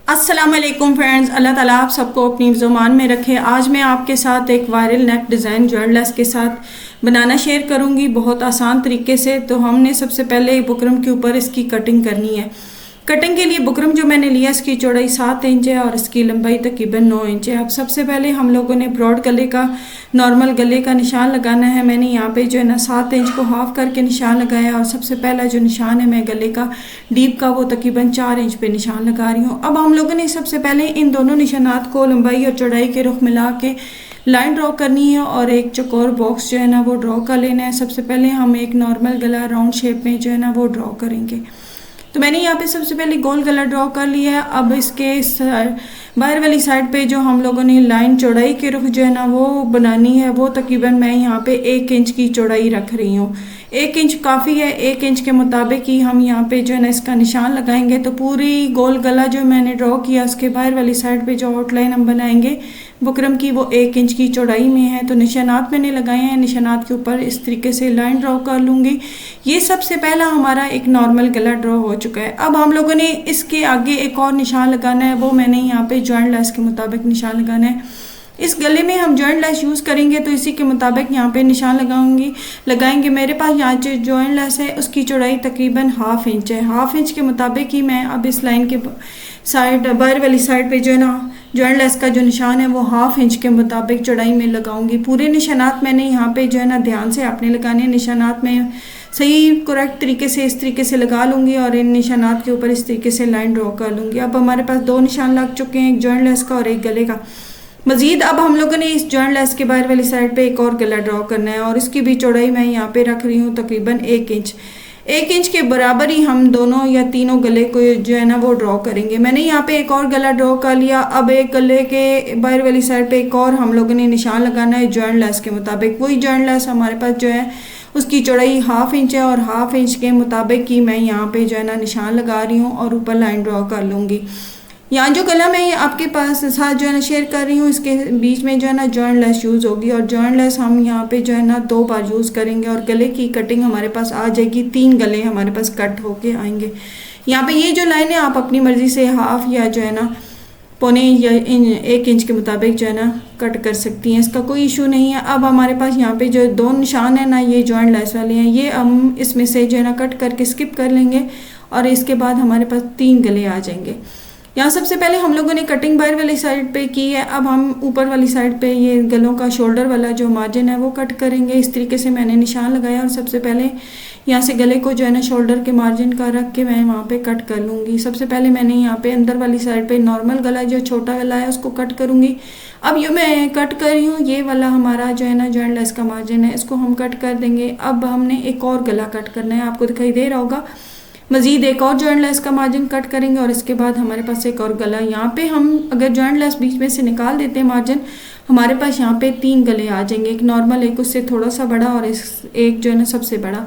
अस्सलाम वालेकुम फ्रेंड्स, अल्लाह ताला आप सबको अपनी ज़ुबान में रखे। आज मैं आपके साथ एक वायरल नेक डिज़ाइन जॉइंट लेस के साथ बनाना शेयर करूंगी बहुत आसान तरीके से। तो हमने सबसे पहले बुकरम के ऊपर इसकी कटिंग करनी है। कटिंग के लिए बुकरम जो मैंने लिया इसकी चौड़ाई 7 इंच है और इसकी लंबाई तकरीबन 9 इंच है। अब सबसे पहले हम लोगों ने ब्रॉड गले का नॉर्मल गले का निशान लगाना है। मैंने यहाँ पे जो है ना 7 इंच को हाफ करके निशान लगाया और सबसे पहला जो निशान है मैं गले का डीप का वो तकरीबन 4 इंच पे निशान लगा रही हूँ। अब हम लोगों ने सबसे पहले इन दोनों निशानात को लंबाई और चौड़ाई के रुख मिला के लाइन ड्रॉ करनी है और एक चौकोर बॉक्स जो है ना वो ड्रॉ कर लेना है। सबसे पहले हम एक नॉर्मल गला राउंड शेप में जो है ना वो ड्रॉ करेंगे। तो मैंने यहाँ पे सबसे पहले गोल गला ड्रॉ कर लिया है। अब इसके बाहर वाली साइड पे जो हम लोगों ने लाइन चौड़ाई के रुख जो है ना वो बनानी है वो तकरीबन मैं यहाँ पे 1 इंच की चौड़ाई रख रही हूँ। 1 इंच काफ़ी है। 1 इंच के मुताबिक ही हम यहाँ पे जो है ना इसका निशान लगाएंगे। तो पूरी गोल गला जो मैंने ड्रॉ किया उसके बाहर वाली साइड पे जो आउटलाइन हम बनाएंगे बुकरम की वो 1 इंच की चौड़ाई में है। तो निशानात मैंने लगाए हैं। निशानात के ऊपर इस तरीके से लाइन ड्रॉ कर लूँगी। ये सबसे पहला हमारा एक नॉर्मल गला ड्रॉ हो चुका है। अब हम लोगों ने इसके आगे एक और निशान लगाना है, वो मैंने यहाँ पे जॉइंट लेस के मुताबिक निशान लगाना है। इस गले में हम जॉइंट लेस यूज़ करेंगे तो इसी के मुताबिक यहाँ पे निशान लगाएंगे। मेरे पास यहाँ जो जॉइंट लेस है उसकी चौड़ाई तकरीबन 1/2 इंच है। 1/2 इंच के मुताबिक ही मैं अब इस लाइन के साइड बाहर वाली साइड पे जो है ना जॉइंट लेस का जो निशान है वो 1/2 इंच के मुताबिक चौड़ाई में लगाऊंगी। पूरे निशानात मैंने यहाँ पे जो है ना ध्यान से आपने लगाने हैं। निशानात में सही करेक्ट तरीके से इस तरीके से लगा लूँगी और इन निशानात के ऊपर इस तरीके से लाइन ड्रॉ कर लूँगी। अब हमारे पास 2 निशान लग चुके हैं, एक जॉइंट लेस का और एक गले का। मजीद अब हम लोगों ने इस जॉइंट लेस के बाहर वाली साइड पे एक और गला ड्रॉ करना है और इसकी भी चौड़ाई मैं यहाँ पे रख रही हूँ तकरीबन 1 इंच। 1 इंच के बराबर ही हम दोनों या तीनों गले को जो है ना वो ड्रॉ करेंगे। मैंने यहाँ पे एक और गला ड्रॉ कर लिया। अब एक गले के बाहर वाली साइड पे एक और हम लोगों ने निशान लगाना है जॉइंट लेस के मुताबिक। वही जॉइंट लेस हमारे पास जो है उसकी चौड़ाई 1/2 इंच है और 1/2 इंच के मुताबिक ही मैं यहाँ पे जो है ना निशान लगा रही हूँ और ऊपर लाइन ड्रॉ कर लूँगी। यहाँ जो गला मैं आपके पास साथ जो है ना शेयर कर रही हूँ इसके बीच में जो है ना जॉइंट लेस यूज़ होगी और जॉइंट लेस हम यहाँ पे जो है ना 2 बार यूज़ करेंगे और गले की कटिंग हमारे पास आ जाएगी। 3 गले हमारे पास कट होके आएंगे। यहाँ पे ये जो लाइन है आप अपनी मर्ज़ी से हाफ या जो है ना 1.25 या 1 इंच के मुताबिक जो है ना कट कर सकती हैं, इसका कोई इशू नहीं है। अब हमारे पास यहाँ पे जो 2 निशान है ना ये जॉइंट लेस वाले हैं, ये हम इसमें से जो है ना कट करके स्किप कर लेंगे और इसके बाद हमारे पास 3 गले आ जाएंगे। यहाँ सबसे पहले हम लोगों ने कटिंग बाहर वाली साइड पे की है। अब हम ऊपर वाली साइड पे ये गलों का शोल्डर वाला जो मार्जिन है वो कट करेंगे। इस तरीके से मैंने निशान लगाया और सबसे पहले यहाँ से गले को जो है ना शोल्डर के मार्जिन का रख के मैं वहाँ पे कट कर लूँगी। सबसे पहले मैंने यहाँ पे अंदर वाली साइड पे नॉर्मल गला जो छोटा गला है उसको कट करूँगी। अब ये मैं कट कर रही हूँ, ये वाला हमारा जो है ना जॉइंट लेस का मार्जिन है इसको हम कट कर देंगे। अब हमने एक और गला कट करना है, आपको दिखाई दे रहा होगा। मज़ीद एक और जॉइंट लेस का मार्जिन कट करेंगे और इसके बाद हमारे पास एक और गला। यहाँ पे हम अगर जॉइंट लेस बीच में से निकाल देते हैं मार्जिन, हमारे पास यहाँ पे 3 गले आ जाएंगे, एक नॉर्मल, एक उससे थोड़ा सा बड़ा और एक जो है ना सबसे बड़ा।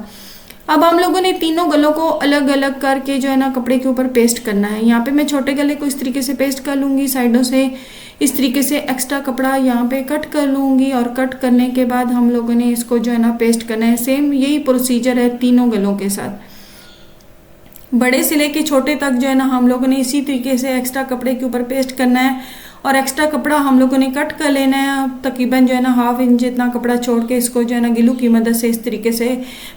अब हम लोगों ने तीनों गलों को अलग अलग करके जो है ना कपड़े के ऊपर पेस्ट करना है। यहाँ पे मैं छोटे गले को इस तरीके से पेस्ट कर लूँगी, साइडों से इस तरीके से एक्स्ट्रा कपड़ा यहाँ पे कट कर लूँगी और कट करने के बाद हम लोगों ने इसको जो है ना पेस्ट करना है। सेम यही प्रोसीजर है तीनों गलों के साथ, बड़े से लेके छोटे तक जो है ना हम लोगों ने इसी तरीके से एक्स्ट्रा कपड़े के ऊपर पेस्ट करना है और एक्स्ट्रा कपड़ा हम लोगों ने कट कर लेना है। तकरीबन जो है ना 1/2 इंच जितना कपड़ा छोड़ के इसको जो है ना गिलू की मदद से इस तरीके से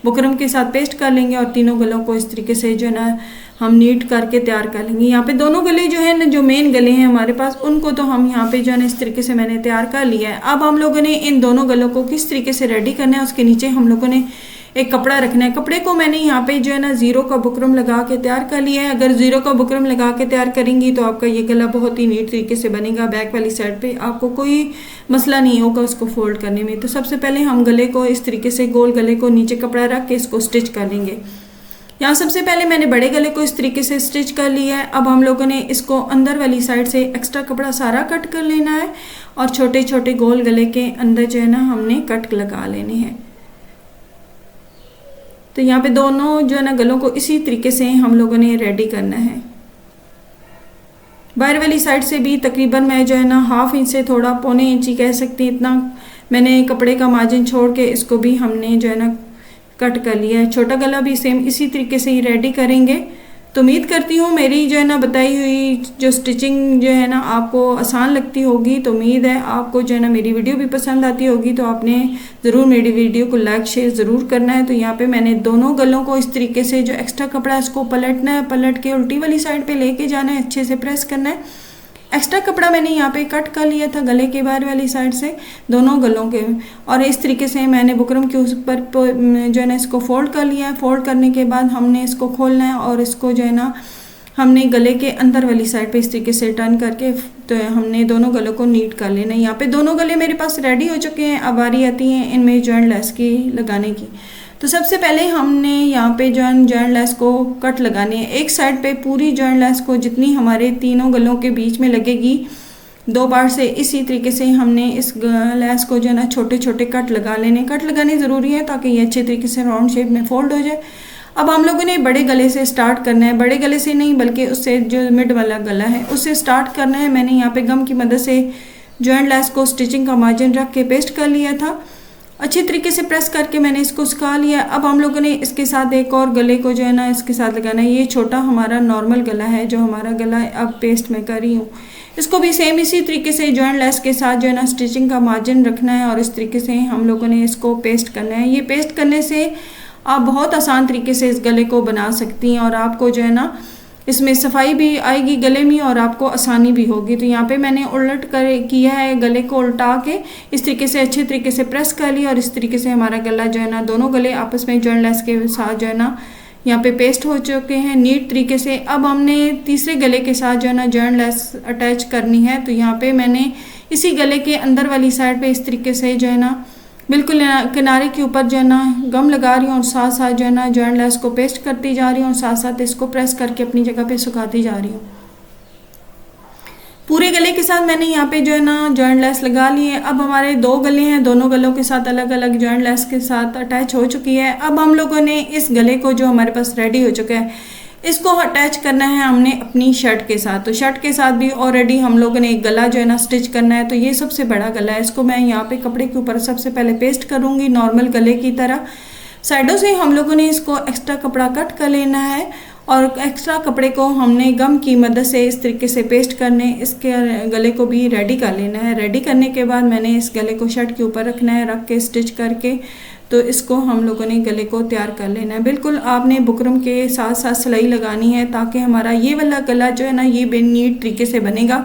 बुकरम के साथ पेस्ट कर लेंगे और तीनों गलों को इस तरीके से जो है ना हम नीट करके तैयार कर लेंगे। यहाँ पे दोनों गले जो है ना जो मेन गले हैं हमारे पास उनको तो हम यहाँ पे जो है ना इस तरीके से मैंने तैयार कर लिया है। अब हम लोगों ने इन दोनों गलों को किस तरीके से रेडी करना है उसके नीचे हम लोगों ने एक कपड़ा रखना है। कपड़े को मैंने यहाँ पे जो है ना 0 का बुकरम लगा के तैयार कर लिया है। अगर 0 का बुकरम लगा के तैयार करेंगी तो आपका ये गला बहुत ही नीट तरीके से बनेगा। बैक वाली साइड पे आपको कोई मसला नहीं होगा उसको फोल्ड करने में। तो सबसे पहले हम गले को इस तरीके से गोल गले को नीचे कपड़ा रख के इसको स्टिच कर लेंगे। यहाँ सबसे पहले मैंने बड़े गले को इस तरीके से स्टिच कर लिया है। अब हम लोगों ने इसको अंदर वाली साइड से एक्स्ट्रा कपड़ा सारा कट कर लेना है और छोटे छोटे गोल गले के अंदर जो है ना हमने कट लगा लेने हैं। तो यहाँ पे दोनों जो है ना गलों को इसी तरीके से हम लोगों ने रेडी करना है। बाहर वाली साइड से भी तकरीबन मैं जो है ना 1/2 इंच से थोड़ा 1.25 इंच ही कह सकती इतना मैंने कपड़े का मार्जिन छोड़ के इसको भी हमने जो है ना कट कर लिया है। छोटा गला भी सेम इसी तरीके से ही रेडी करेंगे तो उम्मीद करती हूँ मेरी जो है ना बताई हुई जो स्टिचिंग जो है ना आपको आसान लगती होगी। तो उम्मीद है आपको जो है ना मेरी वीडियो भी पसंद आती होगी। तो आपने ज़रूर मेरी वीडियो को लाइक शेयर ज़रूर करना है। तो यहाँ पे मैंने दोनों गलों को इस तरीके से जो एक्स्ट्रा कपड़ा है उसको पलटना है, पलट के उल्टी वाली साइड पे लेके जाना है, अच्छे से प्रेस करना है। एक्स्ट्रा कपड़ा मैंने यहाँ पे कट कर लिया था गले के बाहर वाली साइड से दोनों गलों के, और इस तरीके से मैंने बुकरम के ऊपर जो है ना इसको फोल्ड कर लिया है। फोल्ड करने के बाद हमने इसको खोलना है और इसको जो है ना हमने गले के अंदर वाली साइड पे इस तरीके से टर्न करके तो हमने दोनों गलों को नीट कर लेना है। यहाँ पे दोनों गले मेरे पास रेडी हो चुके हैं। अब बारी आती है इनमें जॉइंट लेस की लगाने की। तो सबसे पहले हमने यहाँ पे जॉइंट लेस को कट लगानी है। एक साइड पे पूरी जॉइंट लेस को जितनी हमारे तीनों गलों के बीच में लगेगी 2 बार से, इसी तरीके से हमने इस लेस को जो है ना छोटे छोटे कट लगा लेने। कट लगाने ज़रूरी है ताकि ये अच्छे तरीके से राउंड शेप में फोल्ड हो जाए। अब हम लोगों ने बड़े गले से स्टार्ट करना है, बड़े गले से नहीं बल्कि उससे जो मिड वाला गला है उससे स्टार्ट करना है। मैंने यहाँ पे गम की मदद से जॉइंट लेस को स्टिचिंग का मार्जिन रख के पेस्ट कर लिया था। अच्छी तरीके से प्रेस करके मैंने इसको सुखा लिया। अब हम लोगों ने इसके साथ एक और गले को जो है ना इसके साथ लगाना है। ये छोटा हमारा नॉर्मल गला है जो हमारा गला अब पेस्ट मैं कर रही हूँ। इसको भी सेम इसी तरीके से जॉइंट लेस के साथ जो है ना स्टिचिंग का मार्जिन रखना है और इस तरीके से हम लोगों ने इसको पेस्ट करना है। ये पेस्ट करने से आप बहुत आसान तरीके से इस गले को बना सकती हैं और आपको जो है ना इसमें सफाई भी आएगी गले में और आपको आसानी भी होगी। तो यहाँ पे मैंने उलट कर किया है, गले को उल्टा के इस तरीके से अच्छे तरीके से प्रेस कर लिया और इस तरीके से हमारा गला जो है ना दोनों गले आपस में जॉइंट लेस के साथ जो है ना यहाँ पे पेस्ट हो चुके हैं नीट तरीके से। अब हमने तीसरे गले के साथ जो है ना जॉइंट लेस अटैच करनी है। तो यहाँ पे मैंने इसी गले के अंदर वाली साइड पे इस तरीके से जो है ना बिल्कुल किनारे के ऊपर जो है ना गम लगा रही हूँ और साथ साथ जो है ना जॉइंट लेस को पेस्ट करती जा रही हूँ और साथ साथ इसको प्रेस करके अपनी जगह पे सुखाती जा रही हूँ। पूरे गले के साथ मैंने यहाँ पे जो है ना जॉइंट लेस लगा ली है। अब हमारे 2 गले हैं, दोनों गलों के साथ अलग अलग जॉइंट लेस के साथ अटैच हो चुकी है। अब हम लोगों ने इस गले को जो हमारे पास रेडी हो चुका है इसको अटैच करना है हमने अपनी शर्ट के साथ। तो शर्ट के साथ भी ऑलरेडी हम लोगों ने एक गला जो है ना स्टिच करना है। तो ये सबसे बड़ा गला है, इसको मैं यहाँ पे कपड़े के ऊपर सबसे पहले पेस्ट करूँगी नॉर्मल गले की तरह। साइडों से हम लोगों ने इसको एक्स्ट्रा कपड़ा कट कर लेना है और एक्स्ट्रा कपड़े को हमने गम की मदद से इस तरीके से पेस्ट करने इसके गले को भी रेडी कर लेना है। रेडी करने के बाद मैंने इस गले को शर्ट के ऊपर रखना है, रख के स्टिच करके तो इसको हम लोगों ने गले को तैयार कर लेना है। बिल्कुल आपने बुकरम के साथ साथ सिलाई लगानी है ताकि हमारा ये वाला गला जो है ना ये नीट तरीके से बनेगा।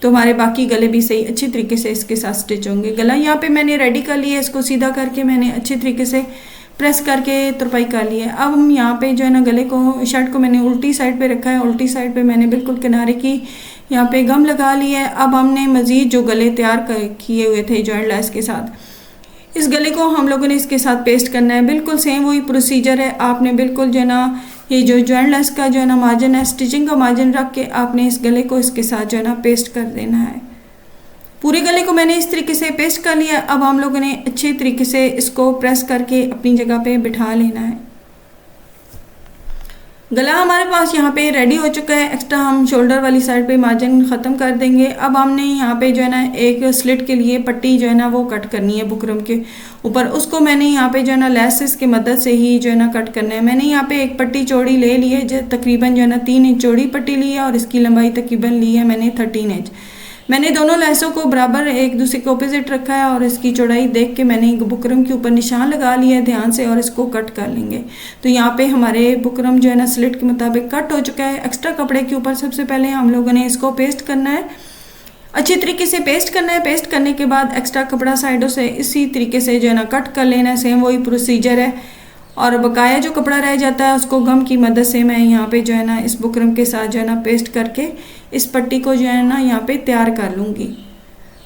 तो हमारे बाकी गले भी सही अच्छी तरीके से इसके साथ स्टिच होंगे। गला यहाँ पे मैंने रेडी कर लिया है, इसको सीधा करके मैंने अच्छी तरीके से प्रेस करके तुरपाई कर ली है। अब हम यहाँ पे जो है ना गले को शर्ट को मैंने उल्टी साइड पे रखा है, उल्टी साइड पे मैंने बिल्कुल किनारे की यहाँ पे गम लगा लिया है। अब हमने मज़ीद जो गले तैयार किए हुए थे जॉइंट लेस के साथ, इस गले को हम लोगों ने इसके साथ पेस्ट करना है। बिल्कुल सेम वही प्रोसीजर है। आपने बिल्कुल जो है ना ये जो जॉइंट लेस का जो है ना मार्जिन है स्टिचिंग का मार्जिन रख के आपने इस गले को इसके साथ जो है ना पेस्ट कर देना है। पूरे गले को मैंने इस तरीके से पेस्ट कर लिया। अब हम लोगों ने अच्छे तरीके से इसको प्रेस करके अपनी जगह पे बिठा लेना है। गला हमारे पास यहाँ पे रेडी हो चुका है। एक्स्ट्रा हम शोल्डर वाली साइड पे मार्जिन ख़त्म कर देंगे। अब हमने यहाँ पे जो है ना एक स्लिट के लिए पट्टी जो है ना वो कट करनी है बुकरम के ऊपर। उसको मैंने यहाँ पे जो है ना लेसेस की मदद से ही जो है ना कट करना है। मैंने यहाँ पे एक पट्टी चौड़ी ले ली है, जो तकरीबन जो है ना 3 इंच चौड़ी पट्टी ली है और इसकी लंबाई तकरीबन ली है मैंने 13 इंच। मैंने दोनों लेसों को बराबर एक दूसरे के ऑपोजिट रखा है और इसकी चौड़ाई देख के मैंने बुकरम के ऊपर निशान लगा लिया है ध्यान से और इसको कट कर लेंगे। तो यहाँ पे हमारे बुकरम जो है ना स्लिट के मुताबिक कट हो चुका है। एक्स्ट्रा कपड़े के ऊपर सबसे पहले हम लोगों ने इसको पेस्ट करना है, अच्छी तरीके से पेस्ट करना है। पेस्ट करने के बाद एक्स्ट्रा कपड़ा साइडों से इसी तरीके से जो है ना कट कर लेना है। सेम वही प्रोसीजर है और बकाया जो कपड़ा रह जाता है उसको गम की मदद से मैं यहाँ पे जो है ना इस बुकरम के साथ जो है ना पेस्ट करके इस पट्टी को जो है ना यहाँ पे तैयार कर लूँगी।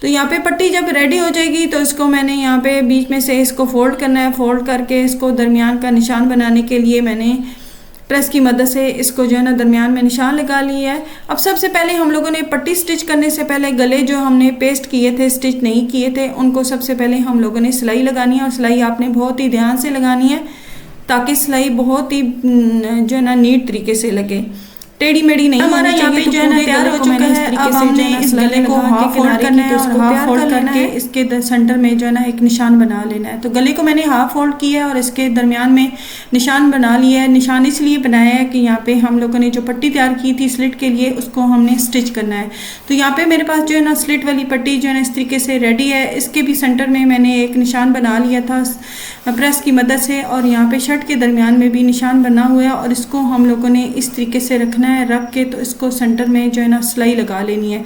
तो यहाँ पे पट्टी जब रेडी हो जाएगी तो इसको मैंने यहाँ पे बीच में से इसको फोल्ड करना है। फोल्ड करके इसको दरमियान का निशान बनाने के लिए मैंने प्रेस की मदद से इसको जो है ना दरमियान में निशान लगा लिया है। अब सबसे पहले हम लोगों ने पट्टी स्टिच करने से पहले गले जो हमने पेस्ट किए थे स्टिच नहीं किए थे उनको सबसे पहले हम लोगों ने सिलाई लगानी है और सिलाई आपने बहुत ही ध्यान से लगानी है ताकि सिलाई बहुत ही जो है ना नीट तरीके से लगे, टेढ़ी मेढ़ी नहीं। हमारा यहाँ पे जो है ना तैयार हो चुका है। तरीके से जो है इस गले को हाफ फोल्ड करना है और हाफ फोल्ड करके इसके सेंटर में जो है ना एक निशान बना लेना है। तो गले को मैंने हाफ फोल्ड किया है और इसके दरमियान में निशान बना लिया है। निशान इसलिए बनाया है कि यहाँ पे हम लोगों ने जो पट्टी तैयार की थी स्लिट के लिए उसको हमने स्टिच करना है। तो यहाँ पे मेरे पास जो है ना स्लिट वाली पट्टी जो है ना इस तरीके से रेडी है। इसके भी सेंटर में मैंने एक निशान बना लिया था प्रेस की मदद से और यहाँ पे शर्ट के दरमियान में भी निशान बना हुआ है और इसको हम लोगों ने इस तरीके से रखना है। रख के तो इसको सेंटर में जो है ना सिलाई लगा लेनी है।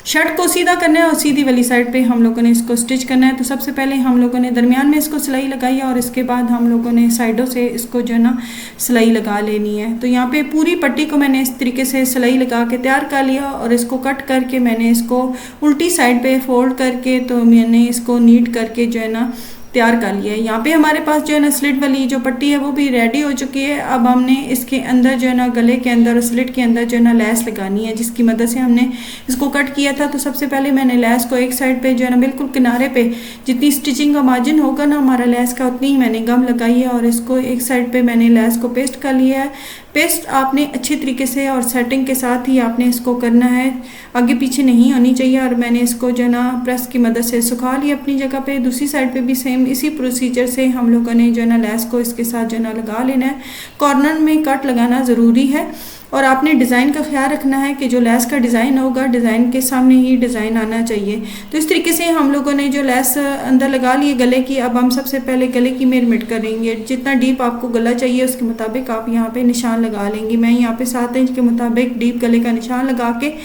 शर्ट को सीधा करना है और सीधी वाली साइड पे हम लोगों ने इसको स्टिच करना है। तो सबसे पहले हम लोगों ने दरमियान में इसको सिलाई लगाई है और इसके बाद हम लोगों ने साइडों से इसको जो है ना सिलाई लगा लेनी है। तो यहाँ पे पूरी पट्टी को मैंने इस तरीके से सिलाई लगा के तैयार कर लिया और इसको कट करके मैंने इसको उल्टी साइड पे फोल्ड करके तो मैंने इसको नीट करके जो है ना तैयार कर लिया है। यहाँ पे हमारे पास जो है ना स्लिट वाली जो पट्टी है वो भी रेडी हो चुकी है। अब हमने इसके अंदर जो है ना गले के अंदर और स्लिट के अंदर जो है ना लैस लगानी है जिसकी मदद से हमने इसको कट किया था। तो सबसे पहले मैंने लैस को एक साइड पे जो है ना बिल्कुल किनारे पे जितनी स्टिचिंग का मार्जिन होगा ना हमारा लैस का उतनी ही मैंने गम लगाई है और इसको एक साइड पे मैंने लैस को पेस्ट कर लिया है। पेस्ट आपने अच्छे तरीके से और सेटिंग के साथ ही आपने इसको करना है, आगे पीछे नहीं होनी चाहिए। और मैंने इसको जो है ना प्रेस की मदद से सुखा लिया अपनी जगह पे। दूसरी साइड पे भी सेम इसी प्रोसीजर से हम लोगों ने जो है ना लैस को इसके साथ जो है ना लगा लेना है। कॉर्नर में कट लगाना ज़रूरी है और आपने डिज़ाइन का ख्याल रखना है कि जो लैस का डिज़ाइन होगा डिज़ाइन के सामने ही डिज़ाइन आना चाहिए। तो इस तरीके से हम लोगों ने जो लैस अंदर लगा ली गले की। अब हम सबसे पहले गले की मेजरमेंट करेंगे। जितना डीप आपको गला चाहिए उसके मुताबिक आप यहाँ पे निशान लगा लेंगी। मैं यहाँ पे 7 इंच के मुताबिक डीप गले का निशान लगा के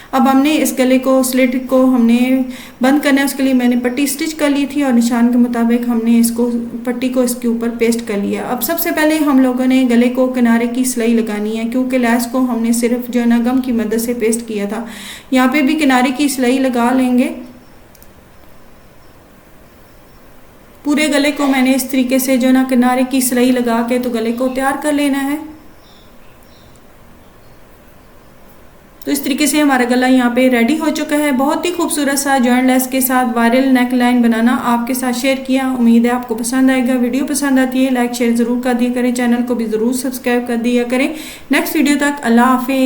अब हमने इस गले को स्लिट को हमने बंद करना है। उसके लिए मैंने पट्टी स्टिच कर ली थी और निशान के मुताबिक हमने इसको पट्टी को इसके ऊपर पेस्ट कर लिया। अब सबसे पहले हम लोगों ने गले को किनारे की सिलाई लगानी है क्योंकि लैस को हमने सिर्फ जो है ना गम की मदद से पेस्ट किया था। यहाँ पे भी किनारे की सिलाई लगा लेंगे। पूरे गले को मैंने इस तरीके से जो है ना किनारे की सिलाई लगा के तो गले को तैयार कर लेना है। तो इस तरीके से हमारा गला यहाँ पे रेडी हो चुका है। बहुत ही खूबसूरत सा जॉइंट लेस के साथ वायरल नेक लाइन बनाना आपके साथ शेयर किया। उम्मीद है आपको पसंद आएगा। वीडियो पसंद आती है लाइक शेयर ज़रूर कर दिया करें। चैनल को भी ज़रूर सब्सक्राइब कर दिया करें। नेक्स्ट वीडियो तक अल्लाह हाफिज़।